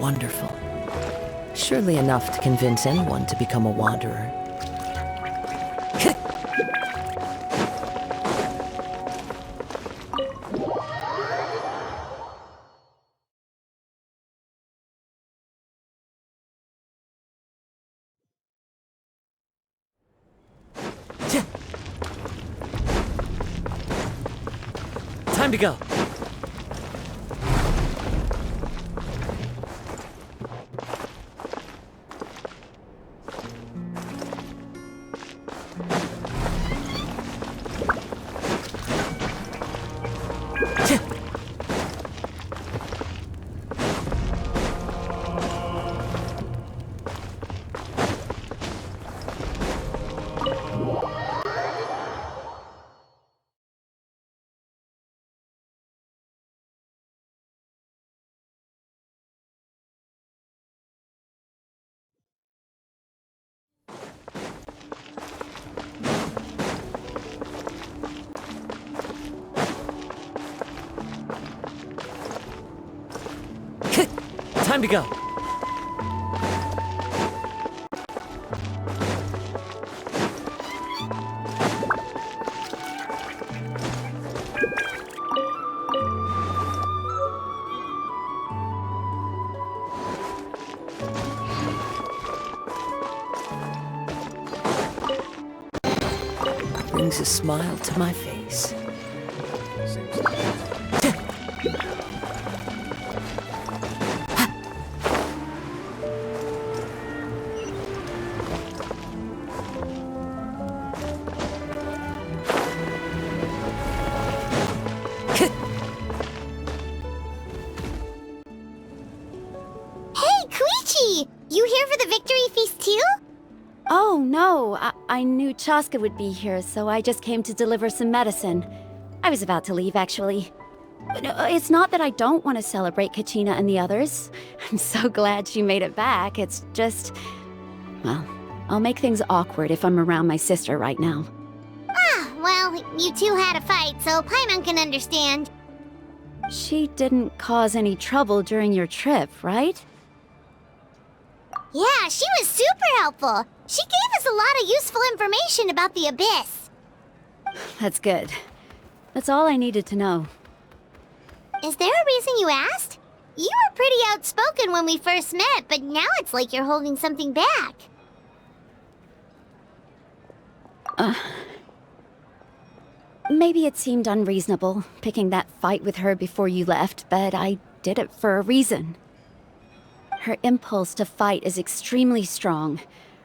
Wonderful. Surely enough to convince anyone to become a wanderer. Time to go. Time to go. Brings a smile to my face. You here for the victory feast too? Oh, no. I knew Chaska would be here, so I just came to deliver some medicine. I was about to leave, actually. No, it's not that I don't want to celebrate Kachina and the others. I'm so glad she made it back. It's just... well, I'll make things awkward if I'm around my sister right now. Ah, well, you two had a fight, so Paimon can understand. She didn't cause any trouble during your trip, right? Yeah, she was super helpful. She gave us a lot of useful information about the Abyss. That's good. That's all I needed to know. Is there a reason you asked? You were pretty outspoken when we first met, but now it's like you're holding something back. Maybe it seemed unreasonable, picking that fight with her before you left, but I did it for a reason. Her impulse to fight is extremely strong.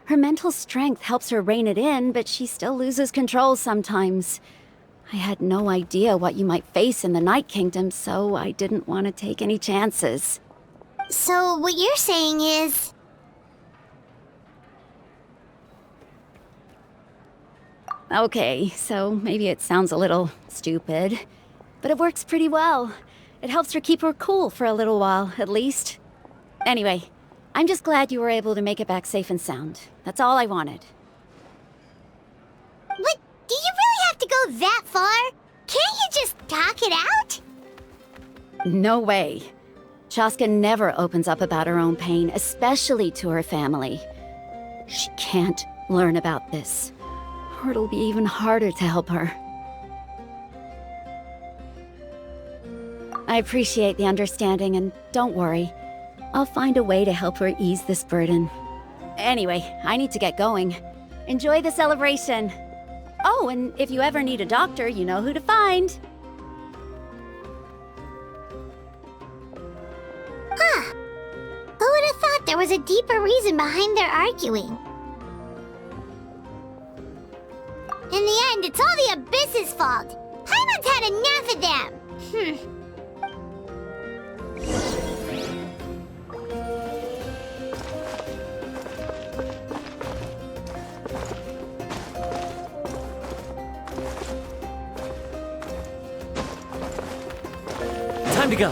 Her mental strength helps her rein it in, but she still loses control sometimes. I had no idea what you might face in the Night Kingdom, so I didn't want to take any chances. So what you're saying is... Okay, so maybe it sounds a little stupid, but it works pretty well. It helps her keep her cool for a little while, at least. Anyway, I'm just glad you were able to make it back safe and sound. That's all I wanted. But do you really have to go that far? Can't you just talk it out? No way. Chaska never opens up about her own pain, especially to her family. She can't learn about this, or it'll be even harder to help her. I appreciate the understanding, and don't worry. I'll find a way to help her ease this burden. Anyway, I need to get going. Enjoy the celebration. Oh, and if you ever need a doctor, you know who to find. Huh. Who would have thought there was a deeper reason behind their arguing? In the end, it's all the Abyss's fault. Paimon's had enough of them. Time to go.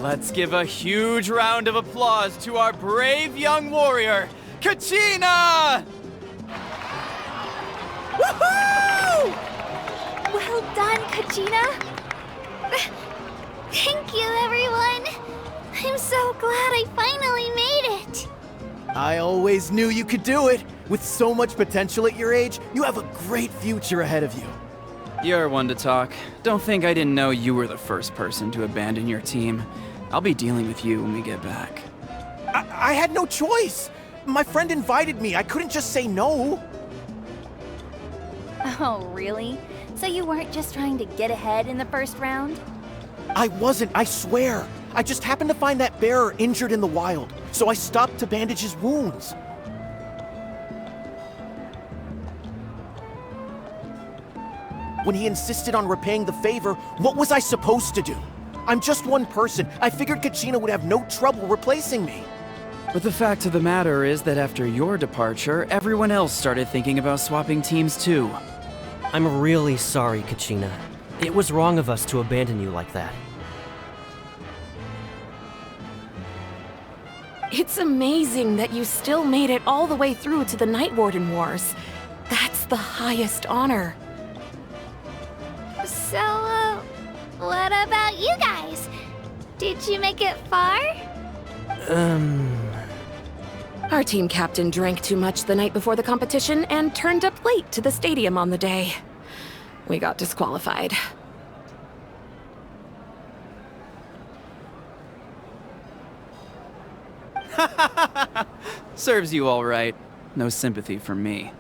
Let's give a huge round of applause to our brave young warrior, Kachina! Woohoo! Well done, Kachina. Thank you, everyone. I'm so glad I finally made it. I always knew you could do it. With so much potential at your age, you have a great future ahead of you. You're one to talk. Don't think I didn't know you were the first person to abandon your team. I'll be dealing with you when we get back. I had no choice. My friend invited me. I couldn't just say no. Oh, really? So you weren't just trying to get ahead in the first round? I wasn't, I swear. I just happened to find that bearer injured in the wild, so I stopped to bandage his wounds. When he insisted on repaying the favor, what was I supposed to do? I'm just one person. I figured Kachina would have no trouble replacing me. But the fact of the matter is that after your departure, everyone else started thinking about swapping teams too. I'm really sorry, Kachina. It was wrong of us to abandon you like that. It's amazing that you still made it all the way through to the Night Warden Wars. That's the highest honor. So, what about you guys? Did you make it far? Our team captain drank too much the night before the competition and turned up late to the stadium on the day. We got disqualified. Serves you all right. No sympathy from me.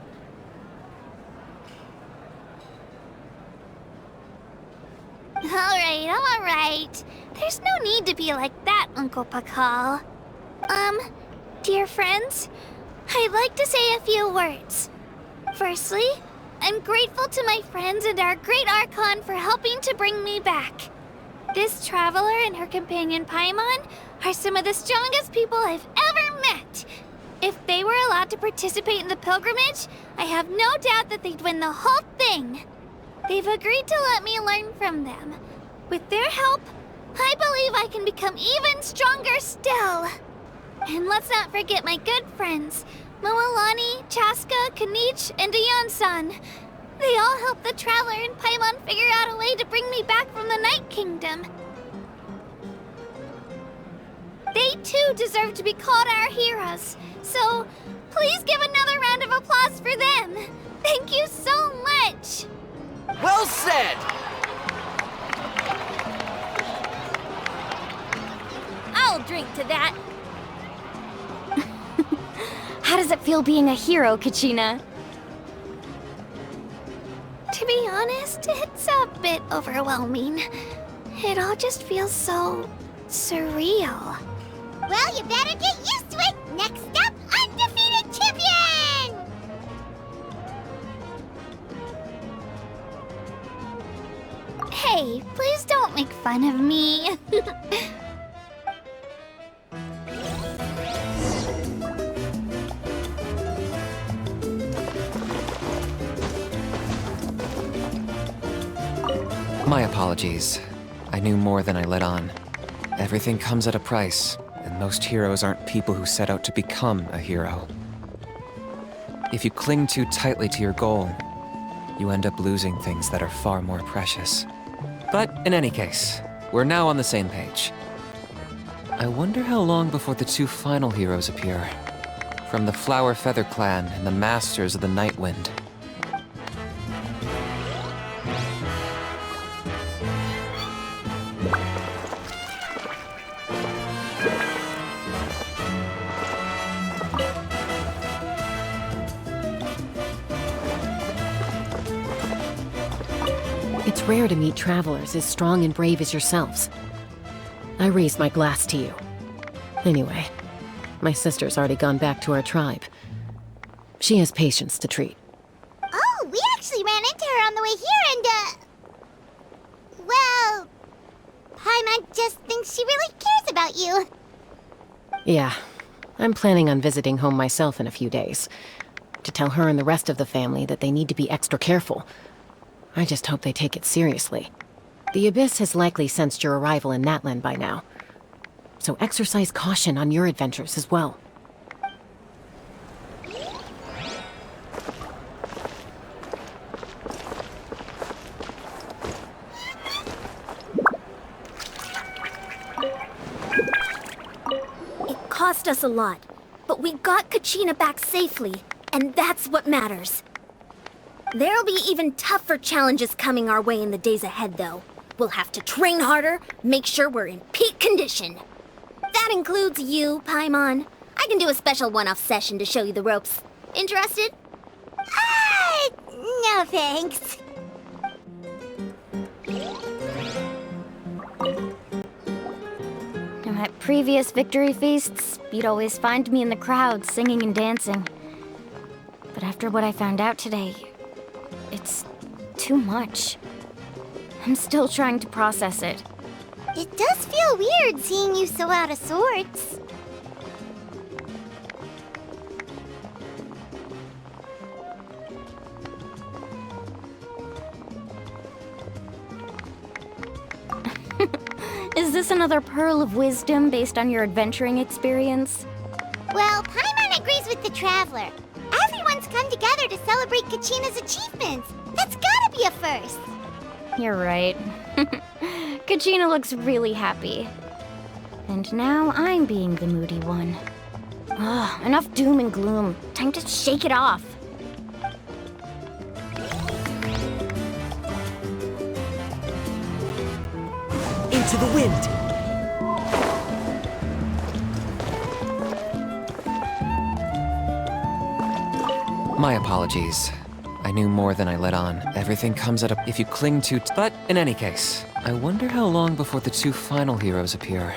All right. There's no need to be like that, Uncle Pakal. Dear friends, I'd like to say a few words. Firstly, I'm grateful to my friends and our great Archon for helping to bring me back. This traveler and her companion Paimon are some of the strongest people I've ever met. If they were allowed to participate in the pilgrimage, I have no doubt that they'd win the whole thing. They've agreed to let me learn from them. With their help, I believe I can become even stronger still. And let's not forget my good friends, Moalani, Chaska, Kanich, and Dayan-san. They all helped the Traveler and Paimon figure out a way to bring me back from the Night Kingdom. They too deserve to be called our heroes, so please give another round of applause for them. Thank you so much! Well said! I'll drink to that. How does it feel being a hero, Kachina? To be honest, it's a bit overwhelming. It all just feels so surreal. Well, you better get used to it! Next up, undefeated champion! Hey, please don't make fun of me. My apologies. I knew more than I let on. Everything comes at a price, and most heroes aren't people who set out to become a hero. If you cling too tightly to your goal, you end up losing things that are far more precious. But in any case, we're now on the same page. I wonder how long before the two final heroes appear. From the Flower Feather Clan and the Masters of the Night Wind. It's rare to meet travelers as strong and brave as yourselves. I raise my glass to you. Anyway, my sister's already gone back to our tribe. She has patients to treat. Oh, we actually ran into her on the way here and, well, Paimon just thinks she really cares about you. Yeah, I'm planning on visiting home myself in a few days. To tell her and the rest of the family that they need to be extra careful. I just hope they take it seriously. The Abyss has likely sensed your arrival in Natlan by now. so exercise caution on your adventures as well. It cost us a lot, but we got Kachina back safely, and that's what matters. There'll be even tougher challenges coming our way in the days ahead, though. We'll have to train harder, make sure we're in peak condition. That includes you, Paimon. I can do a special one-off session to show you the ropes. Interested? No thanks. At previous victory feasts, you'd always find me in the crowd singing and dancing. But after what I found out today, it's too much. I'm still trying to process it. It does feel weird seeing you so out of sorts. Is this another pearl of wisdom based on your adventuring experience? Well, Paimon agrees with the Traveler. Everyone's come together to celebrate Kachina's achievements. That's gotta be a first. You're right. Kachina looks really happy. And now I'm being the moody one. Ugh, enough doom and gloom. Time to shake it off. Into the wind! My apologies. I knew more than I let on. Everything comes at a... if you cling to... But in any case, I wonder how long before the two final heroes appear.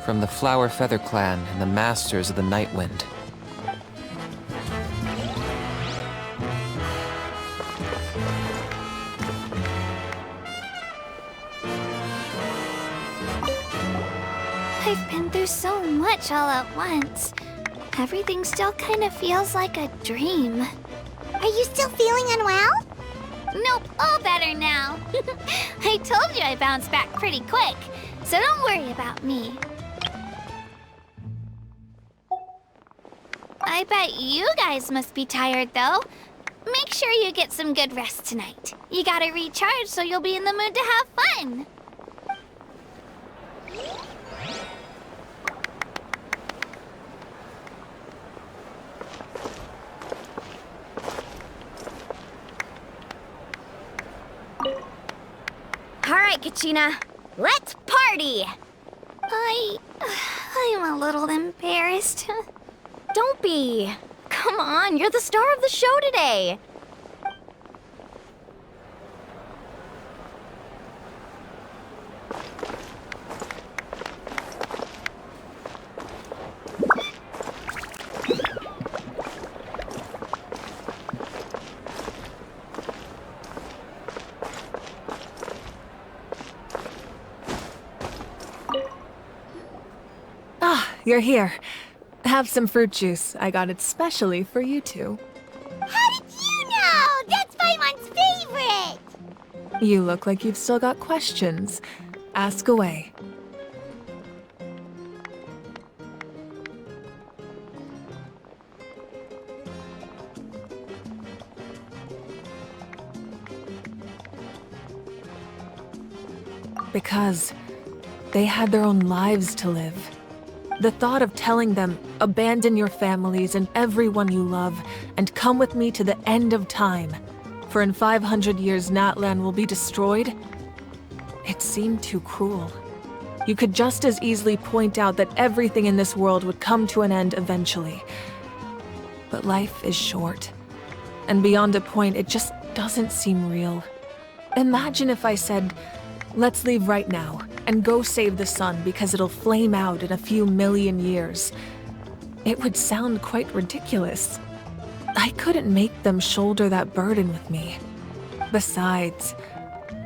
From the Flower Feather Clan and the Masters of the Night Wind. I've been through so much all at once. Everything still kind of feels like a dream. Are you still feeling unwell? Nope, all better now. I told you I bounced back pretty quick, so don't worry about me. I bet you guys must be tired, though. Make sure you get some good rest tonight. You gotta recharge so you'll be in the mood to have fun. All right, Kachina, let's party! I'm a little embarrassed. Don't be. Come on, you're the star of the show today. You're here. Have some fruit juice. I got it specially for you two. How did you know? That's Paimon's favorite! You look like you've still got questions. Ask away. Because they had their own lives to live. The thought of telling them, abandon your families and everyone you love, and come with me to the end of time, for in 500 years Natlan will be destroyed, it seemed too cruel. You could just as easily point out that everything in this world would come to an end eventually. But life is short, and beyond a point, it just doesn't seem real. Imagine if I said, let's leave right now, and go save the sun because it'll flame out in a few million years. It would sound quite ridiculous. I couldn't make them shoulder that burden with me. Besides,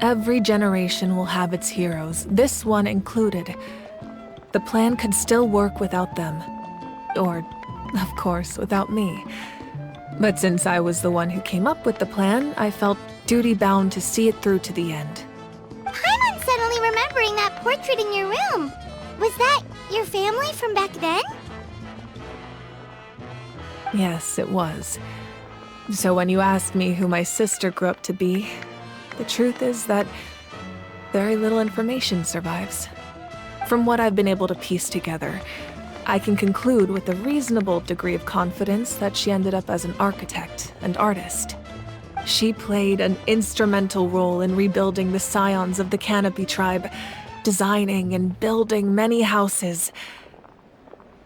every generation will have its heroes, this one included. The plan could still work without them. Or, of course, without me. But since I was the one who came up with the plan, I felt duty-bound to see it through to the end. Paimon's suddenly remembering that portrait in your room. Was that your family from back then? Yes, it was. So when you asked me who my sister grew up to be, the truth is that very little information survives. From what I've been able to piece together, I can conclude with a reasonable degree of confidence that she ended up as an architect and artist. She played an instrumental role in rebuilding the scions of the Canopy tribe, designing and building many houses.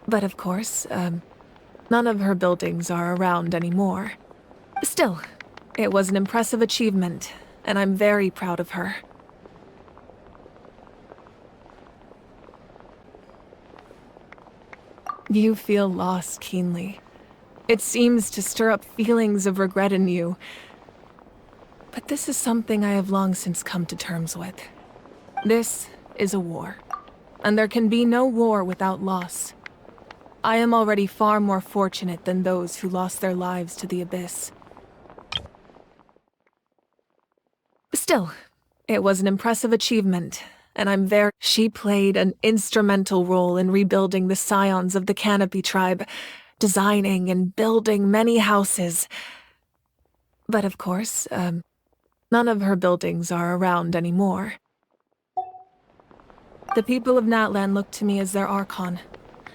But of course, none of her buildings are around anymore. Still, it was an impressive achievement, and I'm very proud of her. You feel loss keenly. It seems to stir up feelings of regret in you. But this is something I have long since come to terms with. This is a war, and there can be no war without loss. I am already far more fortunate than those who lost their lives to the Abyss. Still, it was an impressive achievement, and I'm very... She played an instrumental role in rebuilding the scions of the Canopy tribe, designing and building many houses. But of course, none of her buildings are around anymore. The people of Natlan look to me as their Archon,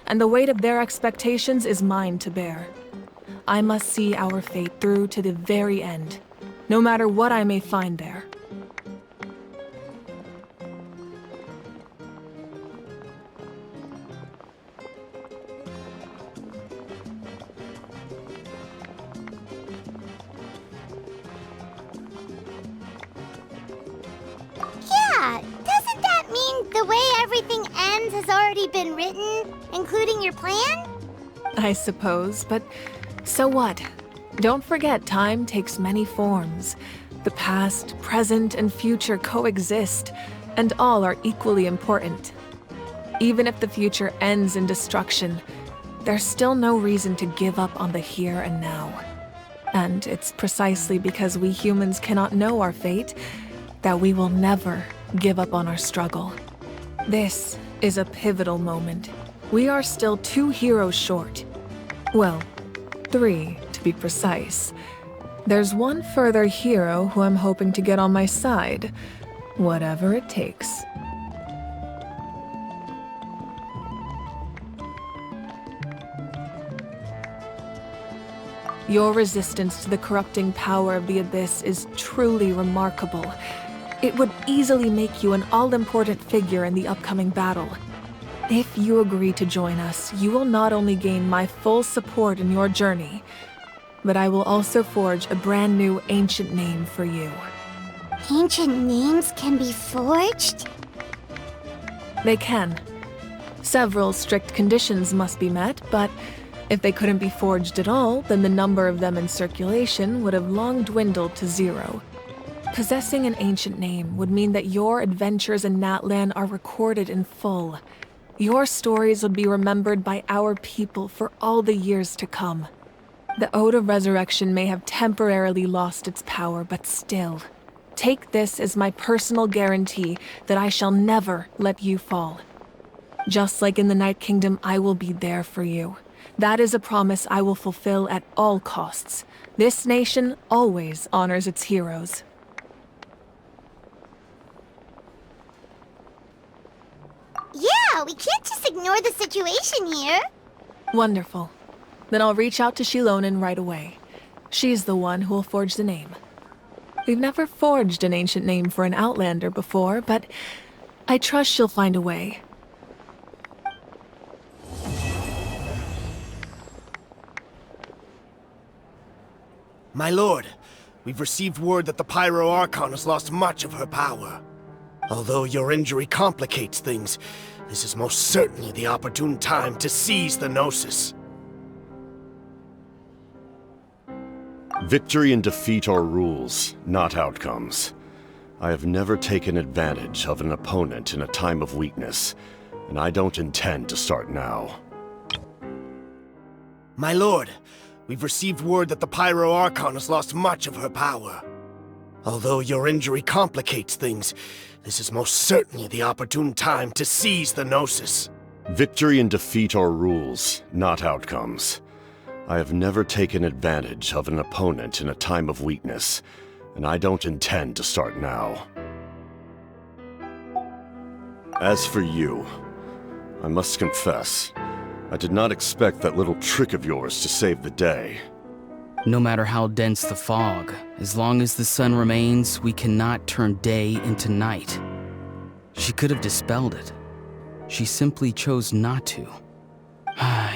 and the weight of their expectations is mine to bear. I must see our fate through to the very end, no matter what I may find there. Yeah, doesn't that mean the way everything ends has already been written, including your plan? I suppose, but so what? Don't forget, time takes many forms. The past, present, and future coexist, and all are equally important. Even if the future ends in destruction, there's still no reason to give up on the here and now. And it's precisely because we humans cannot know our fate that we will never give up on our struggle. This is a pivotal moment. We are still 2 heroes short. Well, 3 to be precise. There's one further hero who I'm hoping to get on my side, whatever it takes. Your resistance to the corrupting power of the Abyss is truly remarkable. It would easily make you an all-important figure in the upcoming battle. If you agree to join us, you will not only gain my full support in your journey, but I will also forge a brand new ancient name for you. Ancient names can be forged? They can. Several strict conditions must be met, but if they couldn't be forged at all, then the number of them in circulation would have long dwindled to 0. Possessing an ancient name would mean that your adventures in Natlan are recorded in full. Your stories would be remembered by our people for all the years to come. The Ode of Resurrection may have temporarily lost its power, but still, take this as my personal guarantee that I shall never let you fall. Just like in the Night Kingdom, I will be there for you. That is a promise I will fulfill at all costs. This nation always honors its heroes. Yeah, we can't just ignore the situation here. Wonderful. Then I'll reach out to Shilonen right away. She's the one who will forge the name. We've never forged an ancient name for an Outlander before, but I trust she'll find a way. My lord, we've received word that the Pyro Archon has lost much of her power. Although your injury complicates things, this is most certainly the opportune time to seize the Gnosis. Victory and defeat are rules, not outcomes. I have never taken advantage of an opponent in a time of weakness, and I don't intend to start now. My lord, we've received word that the Pyro Archon has lost much of her power. Although your injury complicates things, this is most certainly the opportune time to seize the Gnosis. Victory and defeat are rules, not outcomes. I have never taken advantage of an opponent in a time of weakness, and I don't intend to start now. As for you, I must confess, I did not expect that little trick of yours to save the day. No matter how dense the fog, as long as the sun remains, we cannot turn day into night. She could have dispelled it. She simply chose not to.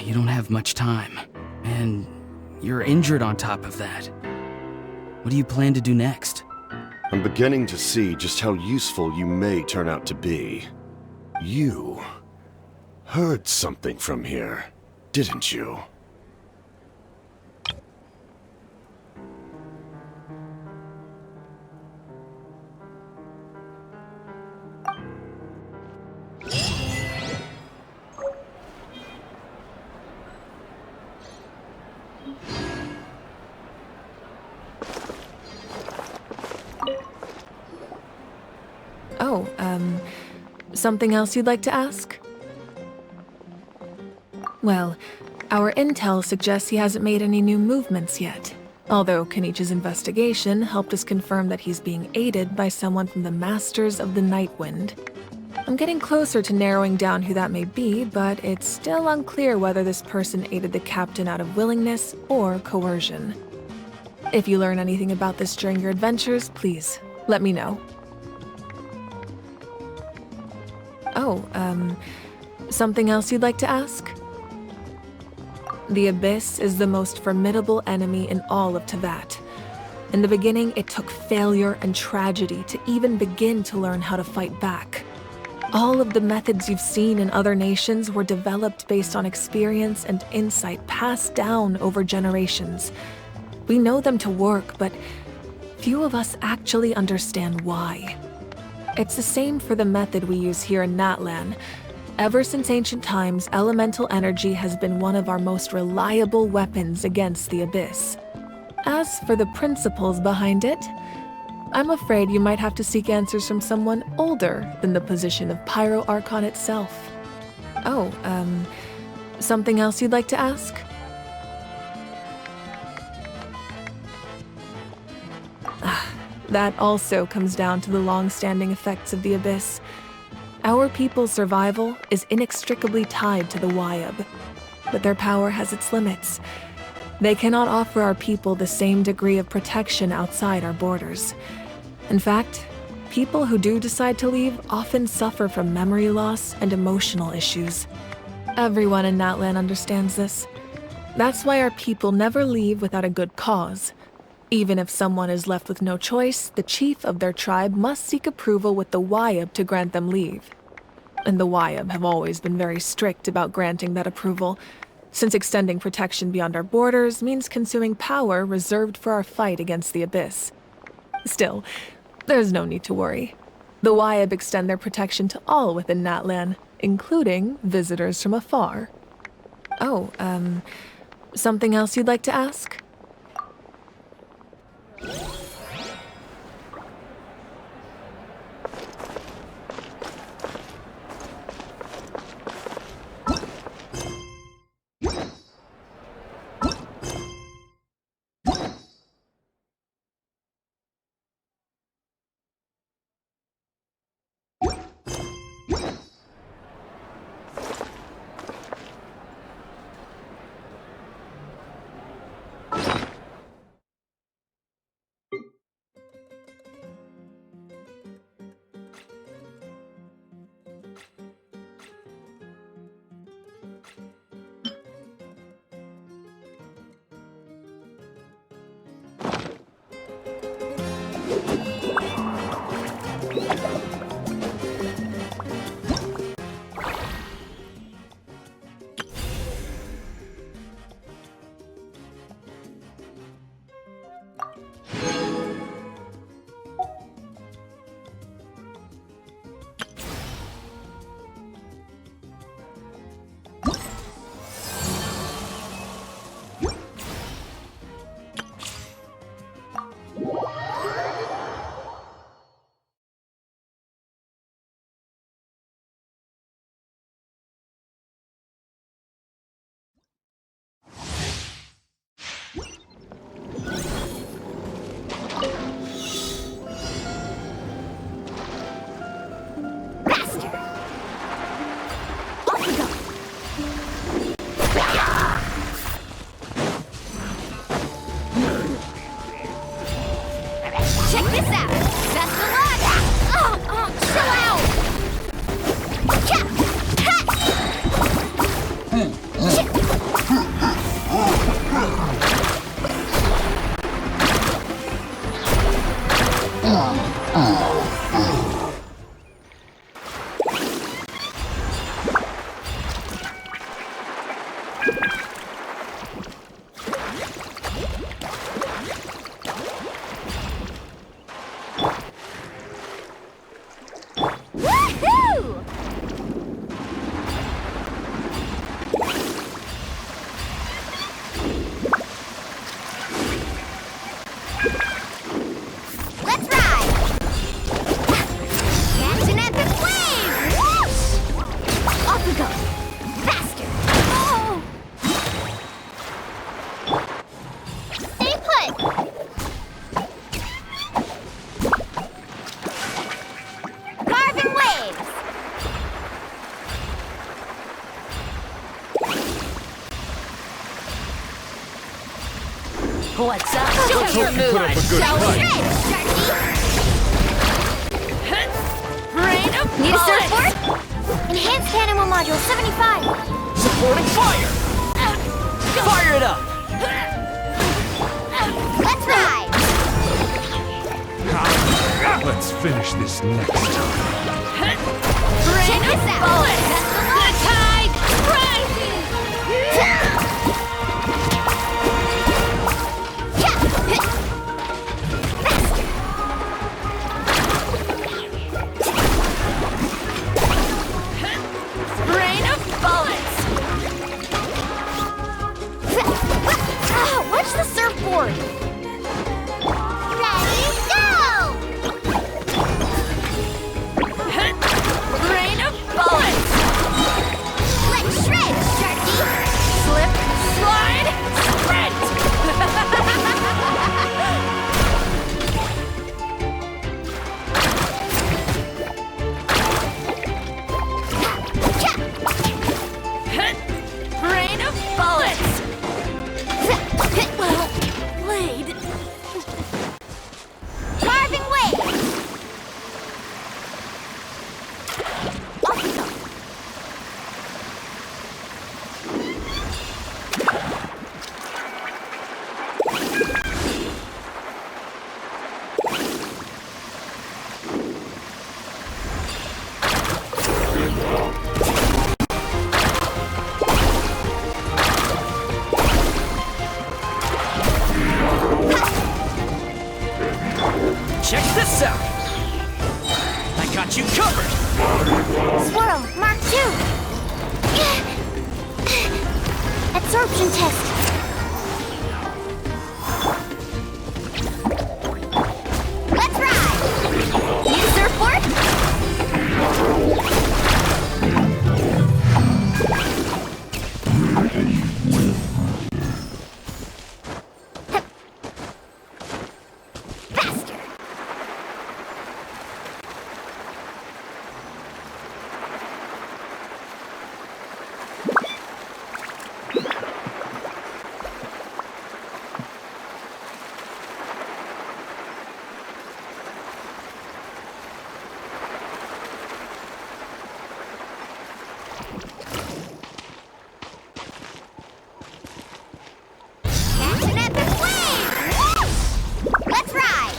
You don't have much time, and you're injured on top of that. What do you plan to do next? I'm beginning to see just how useful you may turn out to be. You heard something from here, didn't you? Oh, something else you'd like to ask? Well, our intel suggests he hasn't made any new movements yet. Although Kenichi's investigation helped us confirm that he's being aided by someone from the Masters of the Nightwind. I'm getting closer to narrowing down who that may be, but it's still unclear whether this person aided the captain out of willingness or coercion. If you learn anything about this during your adventures, please let me know. Oh, something else you'd like to ask? The Abyss is the most formidable enemy in all of Teyvat. In the beginning, it took failure and tragedy to even begin to learn how to fight back. All of the methods you've seen in other nations were developed based on experience and insight passed down over generations. We know them to work, but few of us actually understand why. It's the same for the method we use here in Natlan. Ever since ancient times, elemental energy has been one of our most reliable weapons against the Abyss. As for the principles behind it, I'm afraid you might have to seek answers from someone older than the position of Pyro Archon itself. Oh, something else you'd like to ask? That also comes down to the long-standing effects of the Abyss. Our people's survival is inextricably tied to the Wyab, but their power has its limits. They cannot offer our people the same degree of protection outside our borders. In fact, people who do decide to leave often suffer from memory loss and emotional issues. Everyone in Natlan understands this. That's why our people never leave without a good cause. Even if someone is left with no choice, the chief of their tribe must seek approval with the Wyab to grant them leave. And the Wyab have always been very strict about granting that approval, since extending protection beyond our borders means consuming power reserved for our fight against the Abyss. Still, there's no need to worry. The Wyab extend their protection to all within Natlan, including visitors from afar. Oh, something else you'd like to ask? Check this out! Best of luck! Chill out! What's up? Show us your moves, shall we? Rain of Need a surfboard? Enhanced Animal Module 75. Supporting fire! Fire it up! Let's ride! Let's finish this next time. Rain of bullets! The tide rises! Watch the surfboard! Ready, go! Rain of bullets! Let's shred, Sharky! Slip, slide, sprint! Rain of bullets! Well played. Carving wave! Off we go. Check this out! I got you covered! Swirl, Mark 2! Absorption test. Let's ride! Need a surfboard? Faster! Catch an epic wave! Whoosh! Let's ride!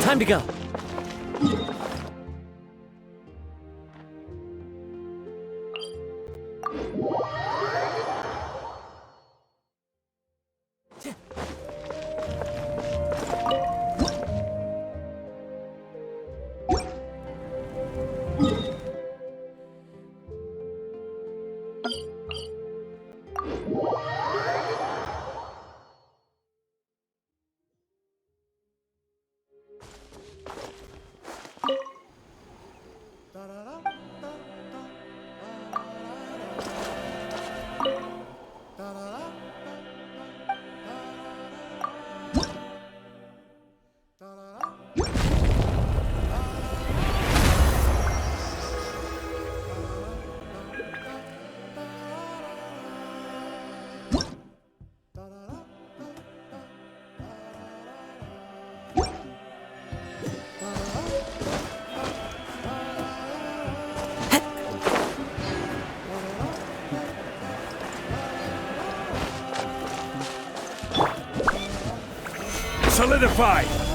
Time to go. Solidify!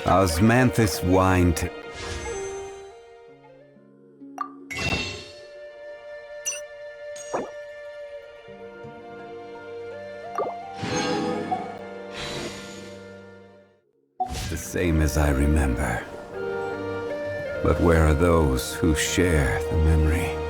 Osmanthus whined. The same as I remember. But where are those who share the memory?